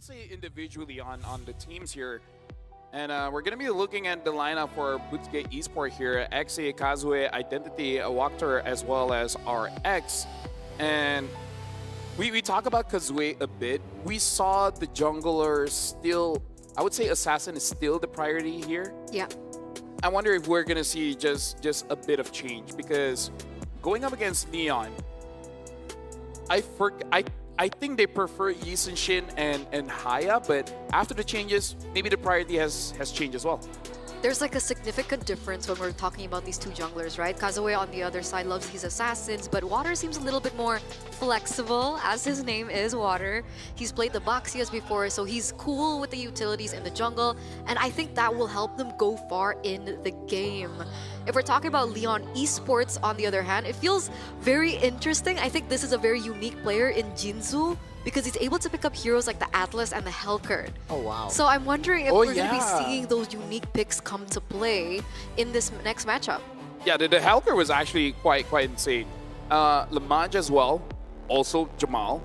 would say individually on the teams here. And we're going to be looking at the lineup for Boostgate Esport here. XA, Kazue, Identity, Wildcard, as well as RX. And we talk about Kazue a bit. We saw the jungler still, I would say Assassin is still the priority here. Yeah. I wonder if we're going to see just a bit of change, because going up against Neon, I think they prefer Yi Sun-shin and Haya, but after the changes, maybe the priority has changed as well. There's like a significant difference when we're talking about these two junglers, right? Kazue on the other side loves his assassins, but Water seems a little bit more flexible, as his name is, Water. He's played the Boxias before, so he's cool with the utilities in the jungle, and I think that will help them go far in the game. If we're talking about Leon Esports, on the other hand, it feels very interesting. I think this is a very unique player in Jinzu, because he's able to pick up heroes like the Atlas and the Hellcard. Oh, wow. So I'm wondering if we're going to be yeah. seeing those unique picks come to play in this next matchup. Yeah, the Hellcard was actually quite insane. Lamaj as well, also Jamal,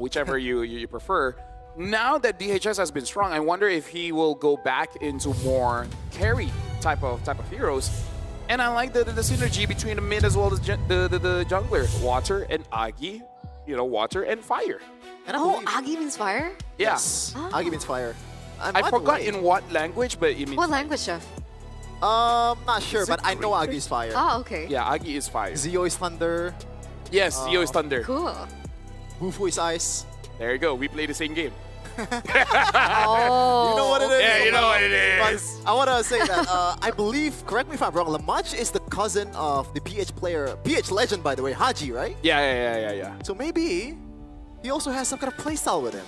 whichever you prefer. Now that DHS has been strong, I wonder if he will go back into more carry type of heroes. And I like the synergy between the mid as well as the jungler. Water and Agi, water and fire. And Oh, Agi means fire? Yeah. Yes. Oh. Agi means fire. I forgot in what language, but it means What language, Chef? Not sure, Is but it I know Greek? Agi is fire. Oh, okay. Yeah, Agi is fire. Zio is thunder. Yes, Zio is thunder. Cool. Bufu is ice. There you go. We play the same game. Oh. You know what it is? Yeah, you know what it But is. I want to say that I believe, correct me if I'm wrong, Lamaj is the cousin of the PH player, PH legend, by the way, Haji, right? Yeah. So maybe he also has some kind of playstyle with him.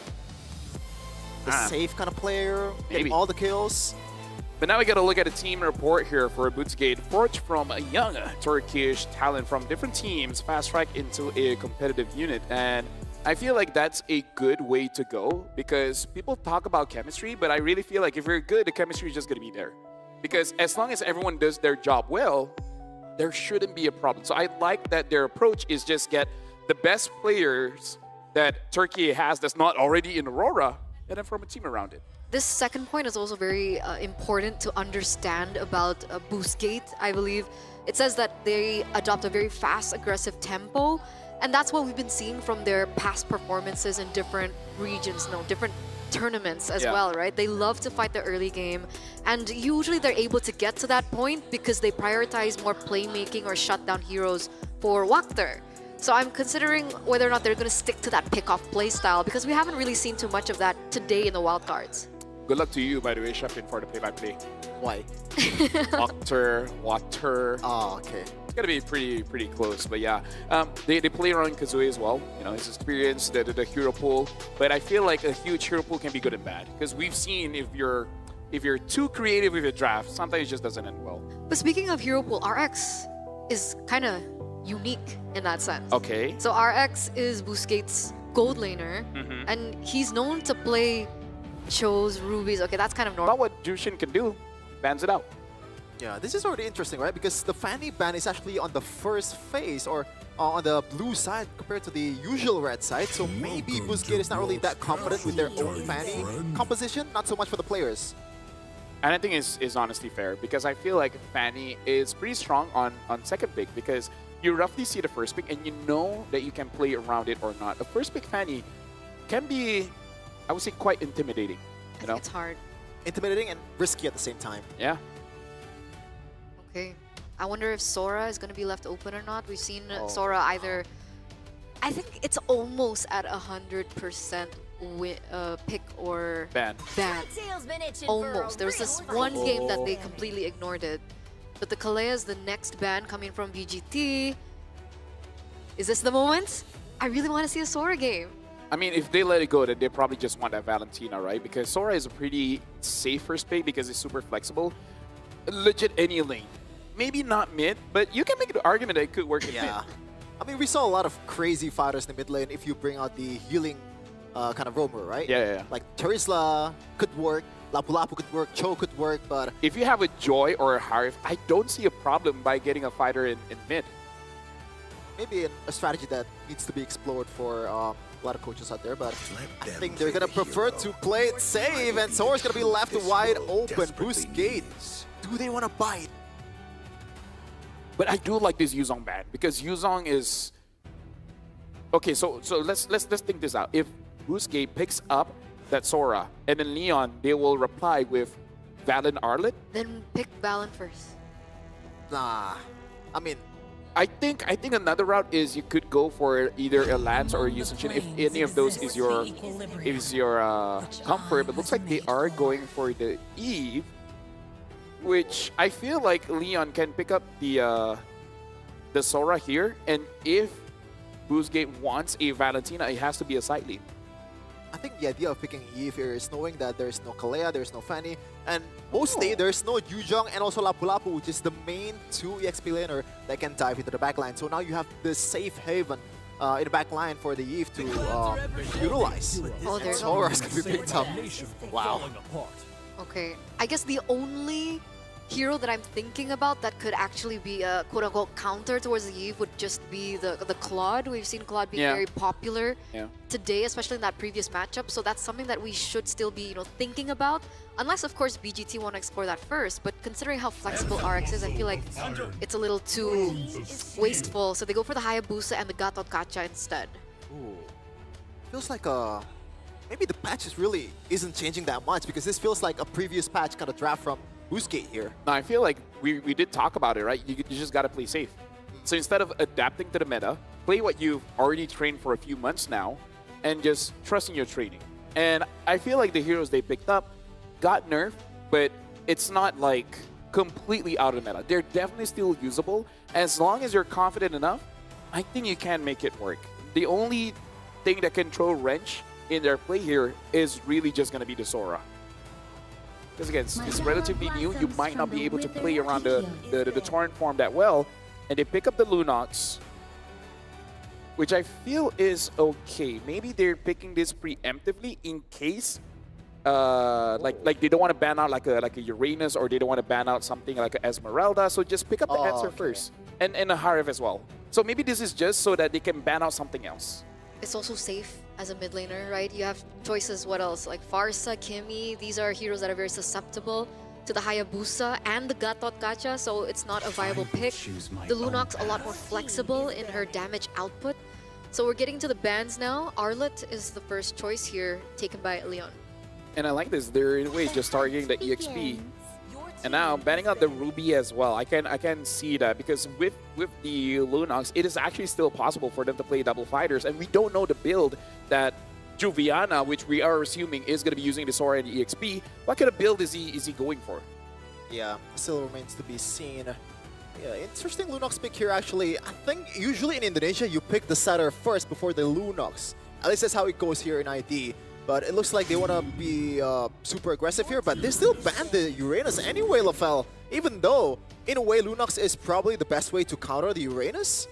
The Ah. safe kind of player, getting Maybe. all the kills. But now we got to look at a team report here for Boostgate. Forged from a young Turkish talent from different teams, fast track into a competitive unit. And I feel like that's a good way to go, because people talk about chemistry, but I really feel like if you're good, the chemistry is just going to be there. Because as long as everyone does their job well, there shouldn't be a problem. So I like that their approach is just get the best players that Turkey has that's not already in Aurora, and then form a team around it. This second point is also very important to understand about Boostgate, I believe. It says that they adopt a very fast, aggressive tempo, and that's what we've been seeing from their past performances in different regions, different tournaments as well, right? They love to fight the early game, and usually they're able to get to that point because they prioritize more playmaking or shut down heroes for Wildcard. So I'm considering whether or not they're going to stick to that pick-off playstyle, because we haven't really seen too much of that today in the Wildcards. Good luck to you, by the way, Shepin, for the play-by-play. Why? Water. Oh, okay. It's gonna be pretty close, but yeah, they play around Kazue as well. His experience, the hero pool. But I feel like a huge hero pool can be good and bad, because we've seen if you're too creative with your draft, sometimes it just doesn't end well. But speaking of hero pool, RX is kind of unique in that sense. Okay. So RX is Boostgate's gold laner, Mm-hmm. and he's known to play Chos, Rubies. Okay, that's kind of About normal. what Jushin can do, bans it out. Yeah, this is already interesting, right? Because the Fanny ban is actually on the first phase, or on the blue side compared to the usual red side. So maybe Boostgate is not really that confident with their own Fanny composition, not so much for the players. And I think is honestly fair, because I feel like Fanny is pretty strong on second pick, because you roughly see the first pick and you know that you can play around it or not. A first pick Fanny can be, I would say, quite intimidating. I think it's hard. Intimidating and risky at the same time. Yeah. Okay. I wonder if Sora is going to be left open or not. We've seen Oh. Sora either... I think it's almost at 100% pick or Ban. ban. Almost. There was this one game that they completely ignored it. But the Kalea is the next ban coming from BGT. Is this the moment? I really want to see a Sora game. I mean, if they let it go, then they probably just want that Valentina, right? Because Sora is a pretty safe first pick because it's super flexible. Legit any lane. Maybe not mid, but you can make the argument that it could work in mid. Yeah. I mean, we saw a lot of crazy fighters in the mid lane if you bring out the healing kind of roamer, right? Yeah. Like Terisla could work, Lapu Lapu could work, Cho could work, but If you have a Joy or a Harif, I don't see a problem by getting a fighter in mid. maybe a strategy that needs to be explored for a lot of coaches out there, but I think they're gonna prefer to play it safe, and Sora's gonna be left wide open. Boostgate, do they want to bite? But I do like this Yuzong ban because Yuzong is okay. So let's think this out. If Boostgate picks up that Sora and then Leon, they will reply with Valen Arlet. Then pick Valen first. Nah, I mean, I think another route is you could go for either a Lance or a Yuzong if any of those is your comfort. But looks like they are going for the Eve, which I feel like Leon can pick up the Sora here, and if Boostgate wants a Valentina, it has to be a side lane. I think the idea of picking Eve here is knowing that there's no Kalea, there's no Fanny, and mostly there's no Yuzong and also Lapu Lapu, which is the main 2 EXP laner that can dive into the backline. So now you have this safe haven in the backline for the Eve to utilize. Oh, there's Sora's gonna be picked up. Wow. Okay, I guess the only hero that I'm thinking about that could actually be a quote-unquote counter towards the Eve would just be the Claude. We've seen Claude being very popular today, especially in that previous matchup. So that's something that we should still be, thinking about. Unless, of course, BGT want to explore that first. But considering how flexible RX is, I feel like it's a little too wasteful. So they go for the Hayabusa and the Gatot Kacha instead. Ooh. Feels like maybe the patch really isn't changing that much, because this feels like a previous patch kind of draft from Boostgate here. Now, I feel like we did talk about it, right? You just got to play safe. So instead of adapting to the meta, play what you've already trained for a few months now and just trust in your training. And I feel like the heroes they picked up got nerfed, but it's not like completely out of the meta. They're definitely still usable. As long as you're confident enough, I think you can make it work. The only thing that can throw a wrench in their play here is really just going to be the Sora. Because again, it's relatively new. You might not be able to play around the Torrent form that well. And they pick up the Lunox, which I feel is okay. Maybe they're picking this preemptively in case like they don't want to ban out like a Uranus, or they don't want to ban out something like a Esmeralda. So just pick up the answer first. And a Harif as well. So maybe this is just so that they can ban out something else. It's also safe as a mid laner, right? You have choices, what else? Like Farsa, Kimi, these are heroes that are very susceptible to the Hayabusa and the Gatot Kacha, so it's not a viable pick. The Lunox a lot more flexible in her damage output. So we're getting to the bans now. Arlet is the first choice here, taken by Leon. And I like this. They're in a way just targeting the EXP. And now banning out the Ruby as well. I can see that, because with the Lunox, it is actually still possible for them to play double fighters, and we don't know the build that Juviana, which we are assuming is going to be using the Sora and the EXP. What kind of build is he going for? Yeah, still remains to be seen. Yeah, interesting Lunox pick here actually. I think usually in Indonesia you pick the setter first before the Lunox. At least that's how it goes here in ID. But it looks like they want to be super aggressive here, but they still ban the Uranus anyway, Lafel. Even though, in a way, Lunox is probably the best way to counter the Uranus.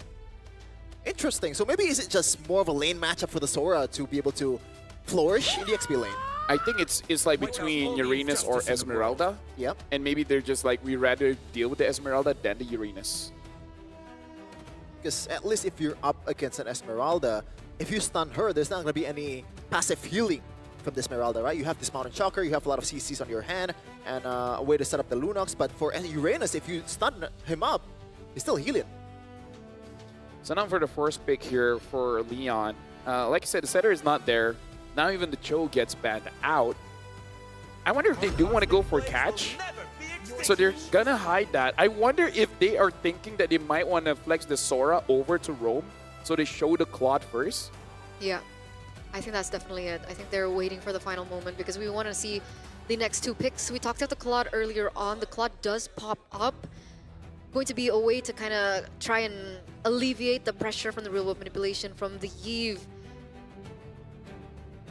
Interesting. So maybe is it just more of a lane matchup for the Sora to be able to flourish in the XP lane? I think it's like between Uranus or Esmeralda. Yep. And maybe they're just like, we'd rather deal with the Esmeralda than the Uranus. Because at least if you're up against an Esmeralda, if you stun her, there's not going to be any passive healing from the Esmeralda, right? You have this Mountain Shocker, you have a lot of CCs on your hand, and a way to set up the Lunox. But for Uranus, if you stun him up, he's still healing. So now for the first pick here for Leon. Like I said, the setter is not there. Now even the Cho gets banned out. I wonder if they do want to go for catch. So they're gonna hide that. I wonder if they are thinking that they might want to flex the Sora over to roam. So they show the Claude first? Yeah, I think that's definitely it. I think they're waiting for the final moment because we want to see the next two picks. We talked about the Claude earlier on. The Claude does pop up. Going to be a way to kind of try and alleviate the pressure from the real world manipulation from the Eve.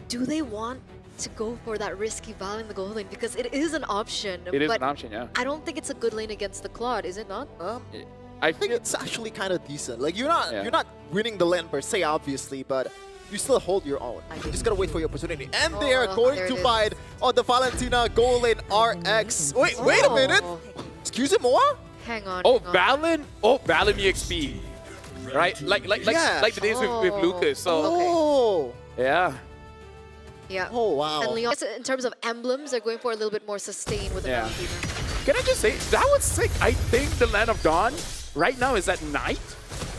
Do they want to go for that risky Val in the gold lane? Because it is an option. It is an option, yeah. I don't think it's a good lane against the Claude, is it not? I think it's actually kind of decent. Like you're not winning the lane per se, obviously, but you still hold your own. You just gotta wait for your opportunity. And they are going to bide on the Valentina gold lane RX. Wait a minute. Excuse me, more? Hang on. Oh, Valen. Oh, Valen EXP. Right? Like the days with Lucas. So Oh. Yeah. Yeah. Oh, wow. And Leon, in terms of emblems, they're going for a little bit more sustain with the Yeah. Valentina. Can I just say, that was sick. I think the Land of Dawn right now is at night.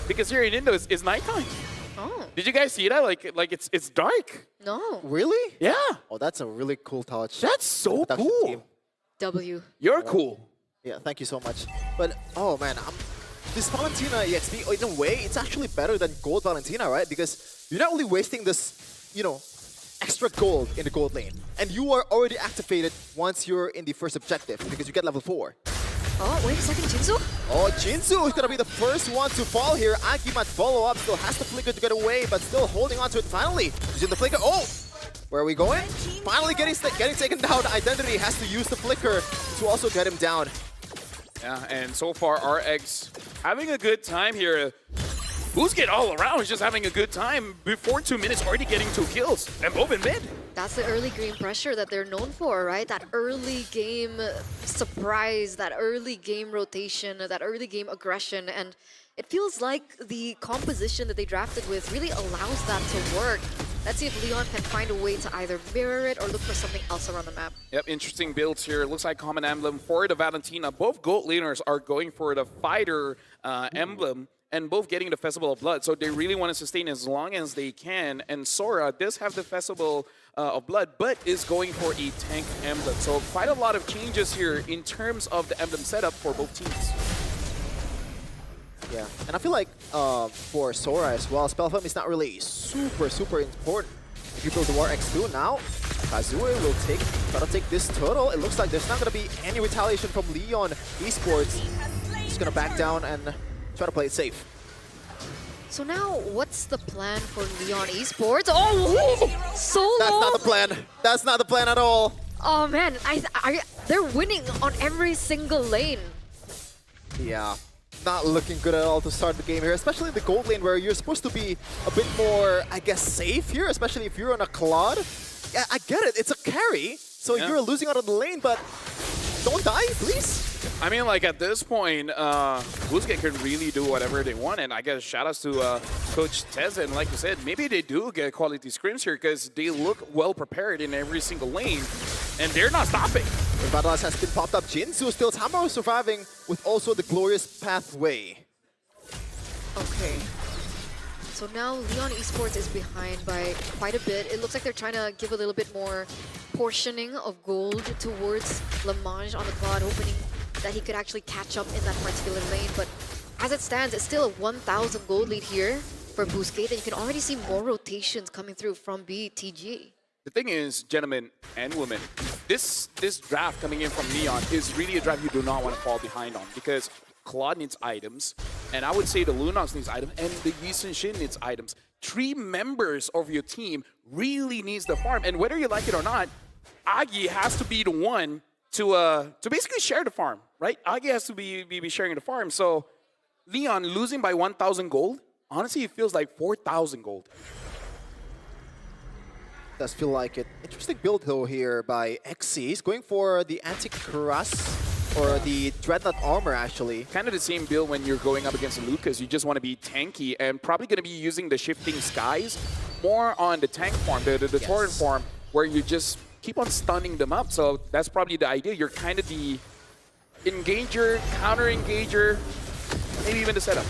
Because here in Indo, it's nighttime. Oh, Did you guys see that? Like it's dark. no. Really? Yeah. Oh, that's a really cool touch. That's so Production cool. team. W. You're cool. Yeah, thank you so much. But, oh man, this Valentina EXP, in a way, it's actually better than Gold Valentina, right? Because you're not only wasting this, you know, extra gold in the gold lane. And you are already activated once you're in the first objective, because you get level 4. Oh, wait a second, Jinzu? Oh, Jinzu is going to be the first one to fall here. Agi might follow up, still has the flicker to get away, but still holding on to it finally. Using the flicker. Oh! Where are we going? Finally getting taken down. Identity has to use the flicker to also get him down. Yeah, and so far, RX having a good time here. Boostgate all around is just having a good time. Before 2 minutes, already getting 2 kills. And both in mid. That's the early game pressure that they're known for, right? That early game surprise, that early game rotation, that early game aggression. And it feels like the composition that they drafted with really allows that to work. Let's see if Leon can find a way to either mirror it or look for something else around the map. Yep, interesting builds here. Looks like common emblem for the Valentina. Both gold laners are going for the fighter emblem and both getting the Festival of Blood. So they really want to sustain as long as they can. And Sora does have the Festival of Blood, but is going for a tank emblem. So quite a lot of changes here in terms of the emblem setup for both teams. Yeah, and I feel like for Sora as well, Spell Film is not really super important. If you build the War X2 now, Kazue will try to take this turtle. It looks like there's not going to be any retaliation from Leon Esports. He's going to back down and try to play it safe. So now, what's the plan for Leon Esports? Oh, so low! That's not the plan. That's not the plan at all. Oh man, they're winning on every single lane. Yeah, not looking good at all to start the game here, especially in the gold lane where you're supposed to be a bit more, I guess, safe here, especially if you're on a Claude. Yeah, I get it. It's a carry, so Yeah. you're losing out on the lane, but don't die, please. I mean, like at this point, Boostgate can really do whatever they want, and I guess shout-outs to Coach Tez, and like you said, maybe they do get quality scrims here because they look well prepared in every single lane, and they're not stopping. The Battles has been popped up. Jinzu still Tambo surviving with also the glorious pathway. Okay. So now Leon Esports is behind by quite a bit. It looks like they're trying to give a little bit more portioning of gold towards Lamange on the quad, hoping that he could actually catch up in that particular lane. But as it stands, it's still a 1,000 gold lead here for Boostgate, and you can already see more rotations coming through from BTG. The thing is, gentlemen and women, this draft coming in from Neon is really a draft you do not want to fall behind on because Claude needs items, and I would say the Lunox needs items, and the Yisun Shin needs items. 3 members of your team really needs the farm, and whether you like it or not, Agi has to be the one to basically share the farm, right? Agi has to be sharing the farm, so Leon losing by 1,000 gold, honestly, it feels like 4,000 gold. Does feel like it. Interesting build though here by XC. He's going for the anti-cuirass or the dreadnought armor actually. Kind of the same build when you're going up against Lucas. You just want to be tanky and probably going to be using the shifting skies more on the tank farm, the torrent farm, where you just keep on stunning them up. So that's probably the idea. You're kind of the engager, counter-engager, maybe even the setup.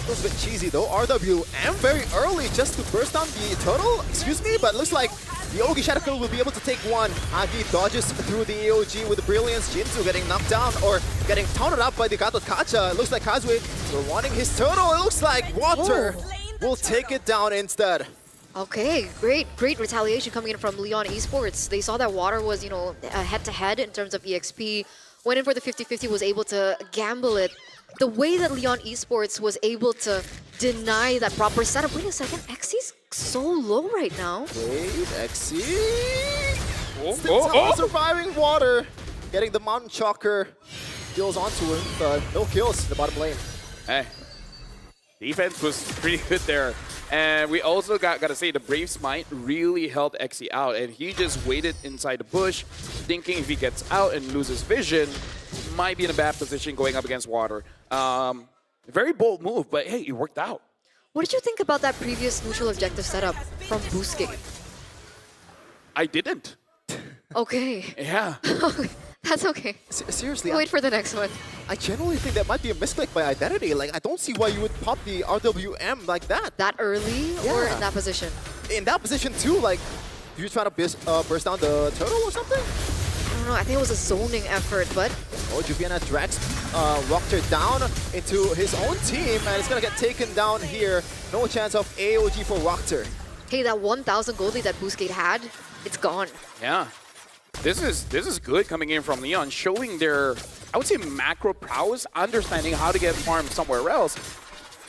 It was a bit cheesy though. RW and very early just to burst down the turtle. Excuse me, but looks like the Ogi Shadowkill will be able to take one. Agi dodges through the AOG with the brilliance. Jinzu getting knocked down or getting taunted up by the Gato Kacha. It looks like Kazue still wanting his turtle. It looks like Water will take it down instead. Okay, great retaliation coming in from Leon Esports. They saw that Water was, you know, head-to-head in terms of EXP. Went in for the 50-50, was able to gamble it. The way that Leon Esports was able to deny that proper setup. Wait a second, XC's so low right now. Wait, XC. Still surviving Water. Getting the Mountain Chalker. Deals onto him, but no kills in the bottom lane. Hey, defense was pretty good there. And we also got to say the Brave Smite really helped XC out. And he just waited inside the bush, thinking if he gets out and loses vision, might be in a bad position going up against Water. Very bold move, but hey, it worked out. What did you think about that previous neutral objective setup from Boostgate? I didn't. Okay. Yeah. That's okay. Seriously, Wait for the next one. I genuinely think that might be a misclick by Identity. Like, I don't see why you would pop the RWM like that. That early or Yeah. in that position? In that position too, like, you trying to burst down the turtle or something? I don't know. I think it was a zoning effort, but Oh, Juviana drags Rockter down into his own team, and it's gonna get taken down here. No chance of AOG for Rockter. hey, that 1,000 gold lead that Boostgate had, it's gone. Yeah. This is good coming in from Leon, showing their, I would say, macro prowess, understanding how to get farmed somewhere else.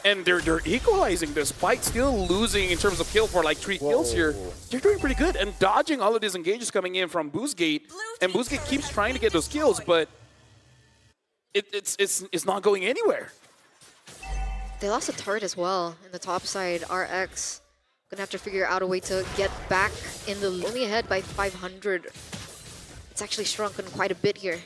And they're equalizing despite still losing in terms of kill for like 3 kills here. They're doing pretty good and dodging all of these engages coming in from Boostgate. And Boostgate keeps trying to get those kills, but it's not going anywhere. They lost a turret as well in the top side. RX gonna have to figure out a way to get back in the only ahead by 500. It's actually shrunken quite a bit here.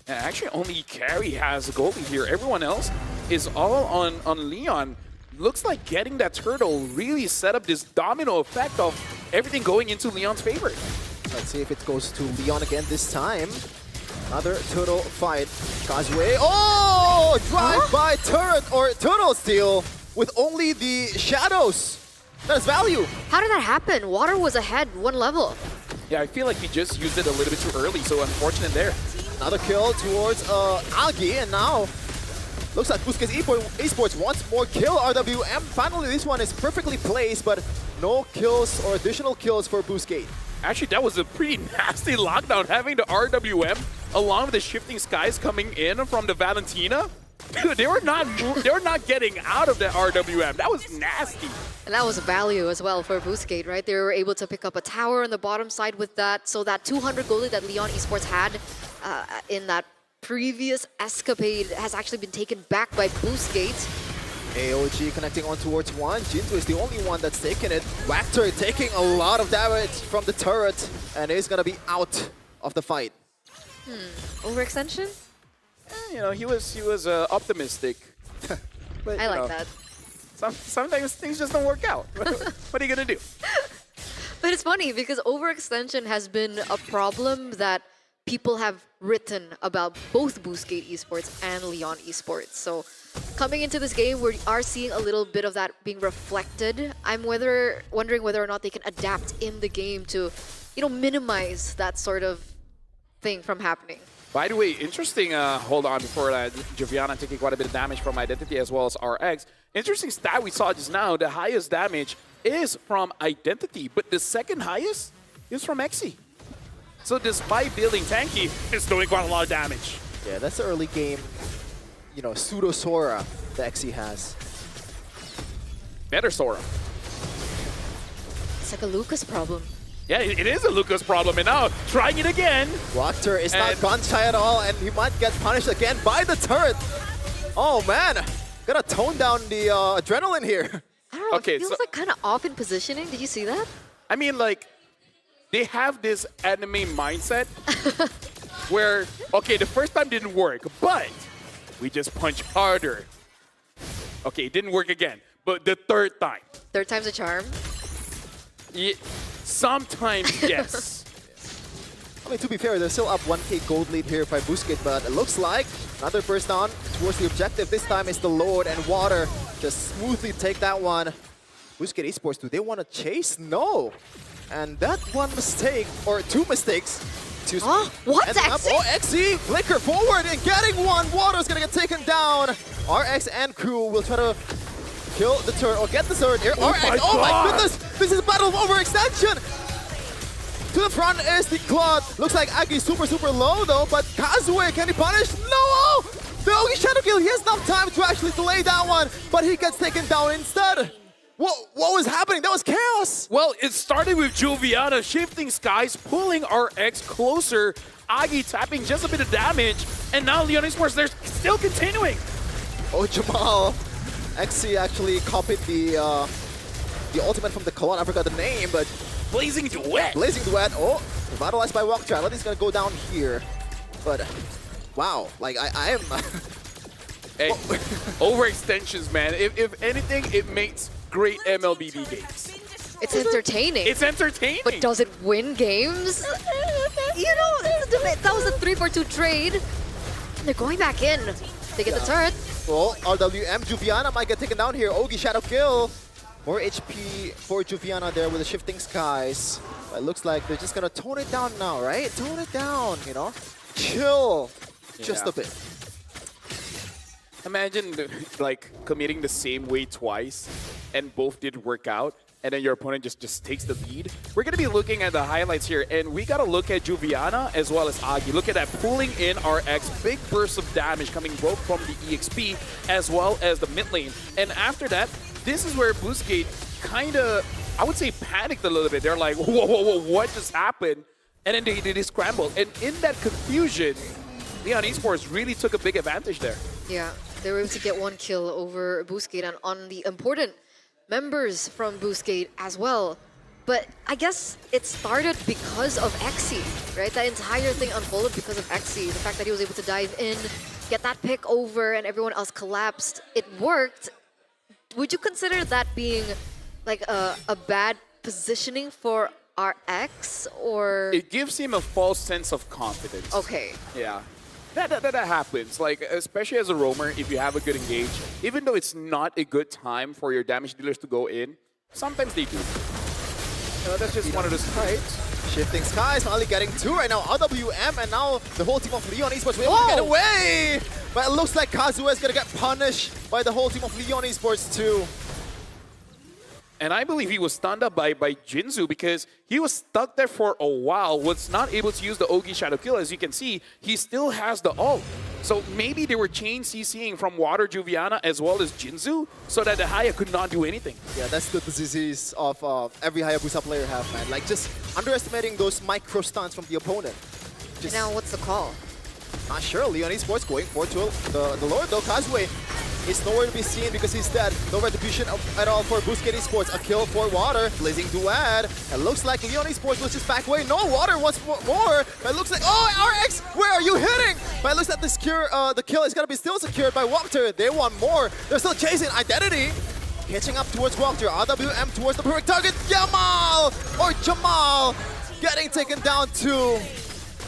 Yeah, actually, only Carry has a goalie here. Everyone else is all on Leon. Looks like getting that turtle really set up this domino effect of everything going into Leon's favor. Let's see if it goes to Leon again this time. Another turtle fight. Kazuya. Oh! Drive-by turret or turtle steal with only the shadows. That's value. How did that happen? Water was ahead 1 level. Yeah, I feel like he just used it a little bit too early, so unfortunate there. Another kill towards Agi, and now looks like Boostgate Esports wants more kill. RWM, finally this one is perfectly placed, but no kills or additional kills for Boostgate. Actually, that was a pretty nasty lockdown, having the RWM along with the shifting skies coming in from the Valentina. Dude, they were not getting out of the RWM. That was nasty. And that was value as well for Boostgate, right? They were able to pick up a tower on the bottom side with that. So that 200 goalie that Leon Esports had in that previous escapade has actually been taken back by Boostgate. AOG connecting on towards one. Jinto is the only one that's taken it. Wactor taking a lot of damage from the turret, and is gonna be out of the fight. Overextension? You know, he was optimistic. But, I you like know, that. Sometimes things just don't work out. What are you gonna do? But it's funny because overextension has been a problem that people have written about both Boostgate Esports and Leon Esports. So coming into this game, we are seeing a little bit of that being reflected. I'm wondering whether or not they can adapt in the game to, you know, minimize that sort of thing from happening. By the way, interesting, hold on before Joviana taking quite a bit of damage from Identity as well as RX. Interesting stat we saw just now, the highest damage is from Identity, but the second highest is from Exi. So despite building tanky, it's doing quite a lot of damage. Yeah, that's the early game, you know, pseudo Sora that Xe has. Better Sora. It's like a Lucas problem. Yeah, it is a Lucas problem, and now trying it again. Wachter is not And- gun shy at all, and he might get punished again by the turret. Oh man, gotta tone down the adrenaline here. I don't know, Okay, it feels so- like kind of off in positioning. Did you see that? I mean, like, they have this anime mindset where, okay, the first time didn't work, but we just punch harder. Okay, it didn't work again, but the third time. Third time's a charm. Sometimes, yes. I mean, to be fair, they're still up 1k gold lead here by Boostgate, but it looks like another burst down towards the objective. This time it's the Lord, and Water just smoothly take that one. Boostgate Esports, do they want to chase? No. And that one mistake, or two mistakes, excuse me. What's ending up- Xe? Oh, Xe, flicker forward and getting one. Water's gonna get taken down. RX and crew will try to kill the turret, or get the turret here. Oh RX, my oh my God. goodness, this is a battle of overextension. To the front is the Claude. Looks like Agi's super low though, but Kazuya, can he punish? No! The only shadow kill, he has enough time to actually delay that one, but he gets taken down instead. What was happening? That was chaos. Well, it started with Joviana shifting skies, pulling RX closer, Agi tapping just a bit of damage, and now Leon Esports, they're still continuing. Oh, Jamal. Xe actually copied the ultimate from the Claude. I forgot the name, but Blazing Duet. Blazing Duet. Oh, revitalized by Wildcard. He's gonna go down here. But wow, like I am Hey, overextensions, man. If anything, it makes great MLBB games. It's entertaining. It's entertaining. But does it win games? You know, it's a debate. That was a 3-for-2 trade. They're going back in. They get the turret. Well, RWM, Juviana might get taken down here. Ogi shadow kill. More HP for Juviana there with the shifting skies. But it looks like they're just gonna tone it down now, right? Tone it down, you know? Chill just a bit. Imagine like committing the same way twice and both did work out, and then your opponent just takes the lead. We're going to be looking at the highlights here, and we got to look at Juviana as well as Agi. Look at that, pulling in RX, big burst of damage coming both from the EXP as well as the mid lane. And after that, this is where Boostgate kind of, I would say, panicked a little bit. They're like, whoa, whoa, whoa, what just happened? And then they scrambled. And in that confusion, Leon Esports really took a big advantage there. Yeah, they were able to get one kill over Boostgate and on the important members from Boostgate as well. But I guess it started because of Exi, right? That entire thing unfolded because of Exi. The fact that he was able to dive in, get that pick over, and everyone else collapsed. It worked. Would you consider that being like a bad positioning for RX, or? It gives him a false sense of confidence. Okay. Yeah. That happens, like, especially as a roamer, if you have a good engage, even though it's not a good time for your damage dealers to go in, sometimes they do. So that's just one of those fights. Shifting skies, finally getting two right now. RWM and now the whole team of Leon Esports were able to get away! But it looks like Kazuya is going to get punished by the whole team of Leon Esports too. And I believe he was stunned up by Jinzu because he was stuck there for a while, was not able to use the Ogi Shadow Kill. As you can see, he still has the ult. So maybe they were chain CCing from Water Juviana as well as Jinzu so that the Haya could not do anything. Yeah, that's the disease of every Hayabusa player have, man. Like, just underestimating those micro stuns from the opponent. And now what's the call? Not sure. Leon Esports going for the Lord, though. Kazuya is nowhere to be seen because he's dead. No retribution at all for Boostgate Esports. A kill for Water. Blazing Duad. It looks like Leon Esports was just back away. No, Water wants more. But it looks like, oh, RX, where are you hitting? But it looks like the kill is going to be still secured by Walter. They want more. They're still chasing Identity. Hitching up towards Walter. RWM towards the perfect target. Jamal getting taken down to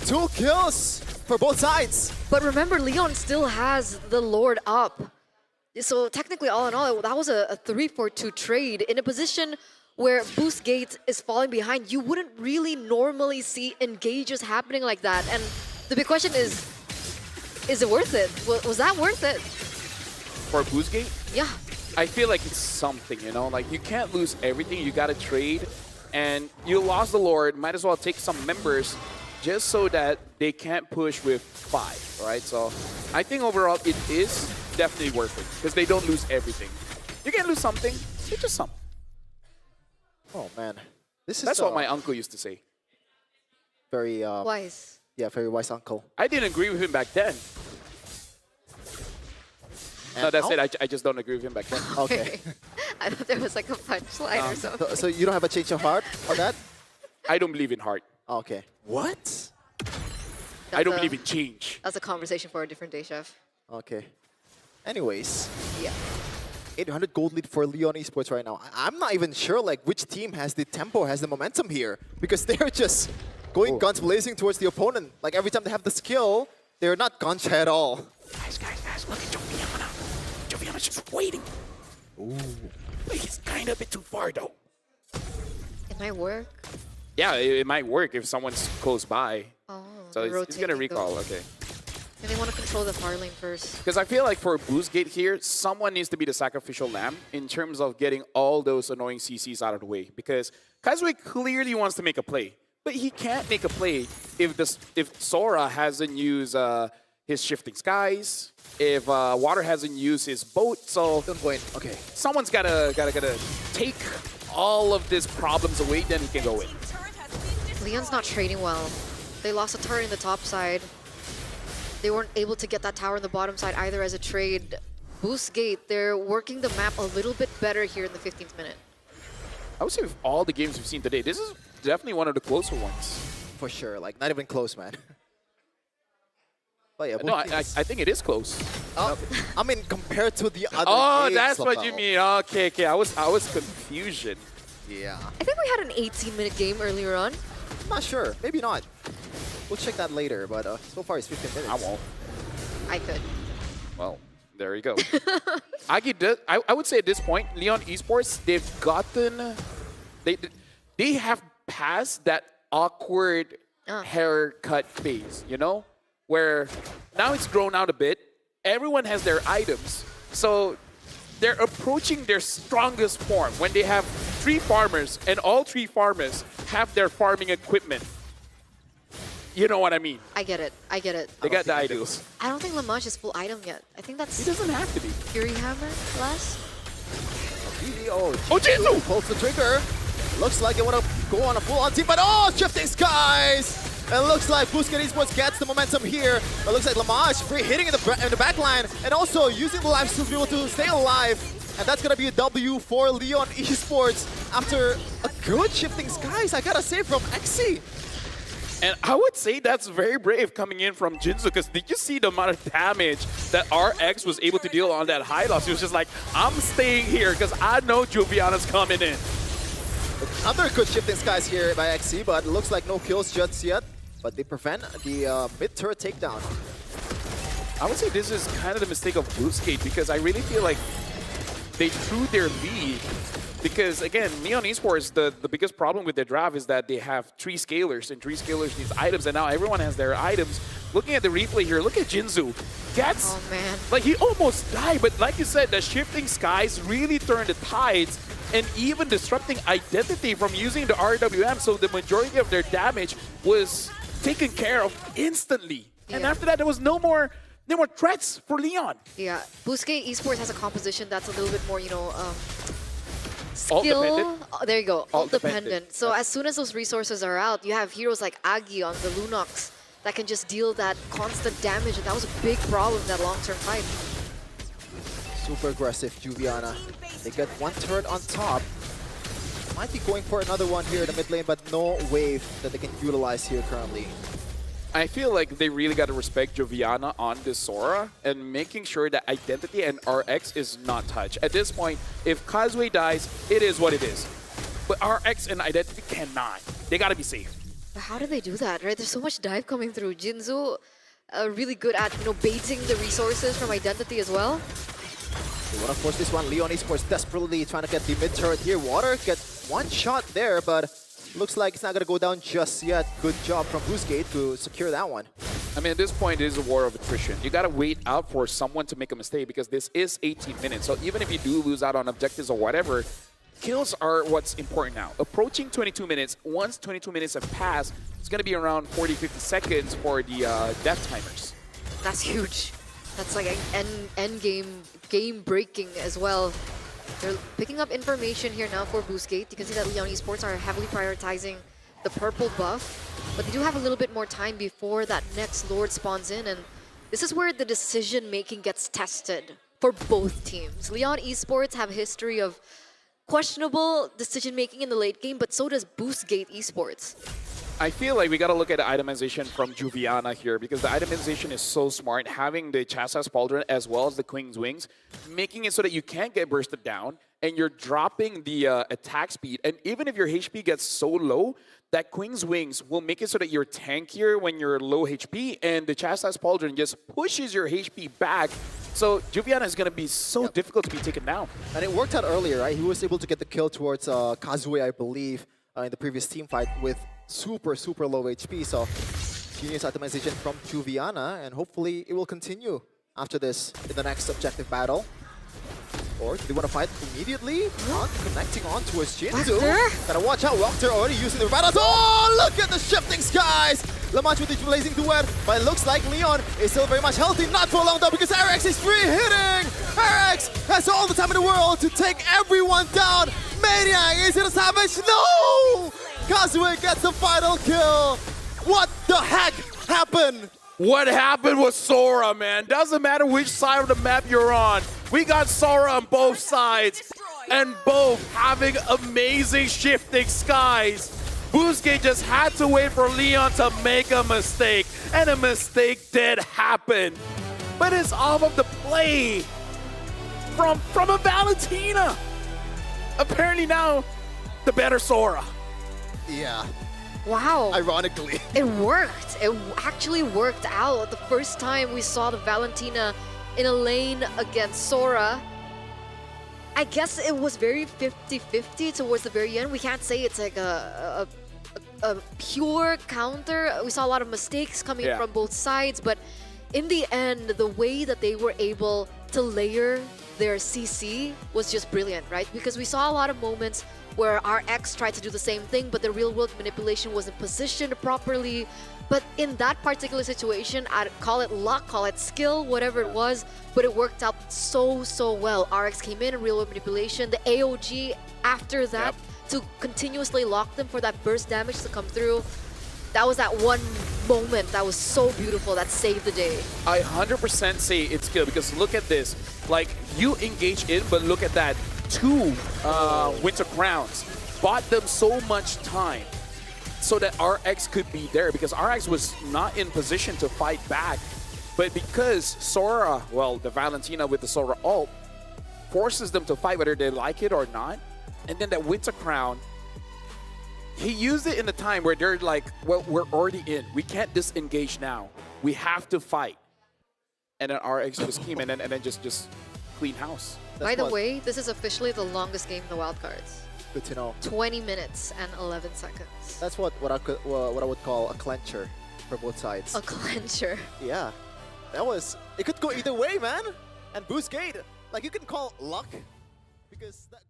2 kills for both sides. But remember, Leon still has the Lord up. So technically, all in all, that was a 3-for-2 trade in a position where Boostgate is falling behind. You wouldn't really normally see engages happening like that. And the big question is it worth it? Was that worth it? For Boostgate? Yeah. I feel like it's something, you know? Like, you can't lose everything. You got to trade. And you lost the Lord. Might as well take some members just so that they can't push with 5, right? So I think overall it is definitely worth it because they don't lose everything. You can lose something, it's just something. Oh man, That's what my uncle used to say. Very Wise. Yeah, very wise uncle. I didn't agree with him back then. And no, that's it. I just don't agree with him back then. Okay. I thought there was like a punchline or something. So you don't have a change of heart on that? I don't believe in heart. Okay. What? I don't believe in change. That's a conversation for a different day, Chef. Okay. Anyways. Yeah. 800 gold lead for Leon Esports right now. I'm not even sure like which team has the tempo, has the momentum here. Because they're just going guns blazing towards the opponent. Like every time they have the skill, they're not gun shy at all. Guys, look at Joviana. Joviana's just waiting. Ooh. But he's kind of a bit too far though. It might work. Yeah, it might work if someone's close by. Oh, So it's going to recall, okay. And they want to control the far lane first. Because I feel like for Boostgate here, someone needs to be the sacrificial lamb in terms of getting all those annoying CCs out of the way. Because Kazuya clearly wants to make a play, but he can't make a play if Sora hasn't used his shifting skies, if Water hasn't used his boat. So Don't go in. Okay. someone's gotta take all of these problems away, then he can go in. Leon's not trading well. They lost a turret in the top side. They weren't able to get that tower in the bottom side either as a trade. Boostgate, they're working the map a little bit better here in the 15th minute. I would say with all the games we've seen today, this is definitely one of the closer ones. For sure. Like not even close, man. But yeah, No, I think it is close. I mean, compared to the other Oh, games, that's what Lapel. you mean. Okay. I was confusion. Yeah. I think we had an 18-minute game earlier on. I'm not sure. Maybe not. We'll check that later, but so far it's 15 minutes. I won't. I could. Well, there you go. I would say at this point, Leon Esports, they've gotten, they have passed that awkward haircut phase, you know, where now it's grown out a bit. Everyone has their items, so they're approaching their strongest form when they have 3 farmers, and all 3 farmers have their farming equipment. You know what I mean? I get it. I get it. They got the ideals. I don't think Lamage is full item yet. I think that's He doesn't have to be. Fury Hammer last. Oh, Jinzu! Pulls the trigger. Looks like they want to go on a full-on team, but oh, Shifting Skies! It looks like Boostgate Esports gets the momentum here. But it looks like Lamage free hitting in the back line and also using the life steal to be able to stay alive. And that's going to be a W for Leon Esports after a good Shifting Skies, I gotta say, from XC. And I would say that's very brave coming in from Jinzu, because did you see the amount of damage that RX was able to deal on that high loss? He was just like, I'm staying here because I know Juviana's coming in. Another good Shifting Skies here by XC, but it looks like no kills just yet. But they prevent the mid-turret takedown. I would say this is kind of the mistake of Boostgate, because I really feel like they threw their lead. Because again, Leon Esports, the biggest problem with their draft is that they have 3 scalers, and 3 scalers needs items, and now everyone has their items. Looking at the replay here, look at Jinzu. Gets, Oh man. like, he almost died, but like you said, the Shifting Skies really turned the tides, and even disrupting Identity from using the RWM, so the majority of their damage was taken care of instantly. And Yeah. after that, there was no more threats for Leon. Yeah. Boostgate Esports has a composition that's a little bit more, you know, Alt skill. dependent? There you go. Alt dependent. dependent. So as soon as those resources are out, you have heroes like Agi on the Lunox that can just deal that constant damage, and that was a big problem in that long-term fight. Super aggressive, Juviana. They get 1 turret on top. Might be going for another one here in the mid lane, but no wave that they can utilize here currently. I feel like they really got to respect Joviana on this Sora and making sure that Identity and RX is not touched. At this point, if Causeway dies, it is what it is. But RX and Identity cannot. They got to be safe. But how do they do that, right? There's so much dive coming through. Jinzu, really good at, you know, baiting the resources from Identity as well. They want to force this one. Leon Esports desperately trying to get the mid turret here. Water gets 1 shot there, but looks like it's not going to go down just yet. Good job from Boostgate to secure that one. I mean, at this point, it is a war of attrition. You got to wait out for someone to make a mistake, because this is 18 minutes. So even if you do lose out on objectives or whatever, kills are what's important now. Approaching 22 minutes, once 22 minutes have passed, it's going to be around 40-50 seconds for the death timers. That's huge. That's like an end game breaking as well. They're picking up information here now for Boostgate. You can see that Leon Esports are heavily prioritizing the purple buff, but they do have a little bit more time before that next Lord spawns in, and this is where the decision-making gets tested for both teams. Leon Esports have a history of questionable decision-making in the late game, but so does Boostgate Esports. I feel like we got to look at the itemization from Juviana here, because the itemization is so smart, having the Chassa's Pauldron as well as the Queen's Wings, making it so that you can't get bursted down and you're dropping the attack speed. And even if your HP gets so low, that Queen's Wings will make it so that you're tankier when you're low HP, and the Chassa's Pauldron just pushes your HP back. So Juviana is going to be so difficult to be taken down. And it worked out earlier, right? He was able to get the kill towards Kazuya, I believe, in the previous team fight with super low HP. So genius optimization from Juviana, and hopefully it will continue after this in the next objective battle. Or do they want to fight immediately? Not connecting on towards Jinzu. Gotta watch out, Wildcard already using the battles. Oh, look at the Shifting Skies! Lamage with the blazing duet, but it looks like Leon is still very much healthy. Not for long though, because RX is free hitting! RX has all the time in the world to take everyone down! Maniac, is it a savage? No! Kazuya gets the final kill! What the heck happened? What happened with Sora, man? Doesn't matter which side of the map you're on. We got Sora on both sides, and both having amazing Shifting Skies. Boostgate just had to wait for Leon to make a mistake, and a mistake did happen. but it's off of the play from a Valentina. Apparently now, the better Sora. Yeah, Wow. ironically. It worked. It actually worked out. The first time we saw the Valentina in a lane against Sora, I guess it was very 50-50 towards the very end. We can't say it's like a pure counter. We saw a lot of mistakes coming Yeah. from both sides, but in the end, the way that they were able to layer their CC was just brilliant, right? Because we saw a lot of moments where RX tried to do the same thing, but the real-world manipulation wasn't positioned properly. But in that particular situation, I'd call it luck, call it skill, whatever it was, but it worked out so well. RX came in real-world manipulation, the AOG after that to continuously lock them for that burst damage to come through. That was that one moment that was so beautiful that saved the day. I 100% say it's good because look at this. Like, you engage in, but look at that. 2 Winter Crowns bought them so much time so that RX could be there because RX was not in position to fight back. But because Sora, well, the Valentina with the Sora ult, forces them to fight whether they like it or not. And then that Winter Crown, he used it in a time where they're like, well, we're already in. We can't disengage now. We have to fight. And then RX just came in and then just clean house. By the way, this is officially the longest game in the Wildcards. Good to know. 20 minutes and 11 seconds. That's what I would call a clencher for both sides. A clencher. Yeah, it could go either way, man. And Boostgate, like you can call luck because that.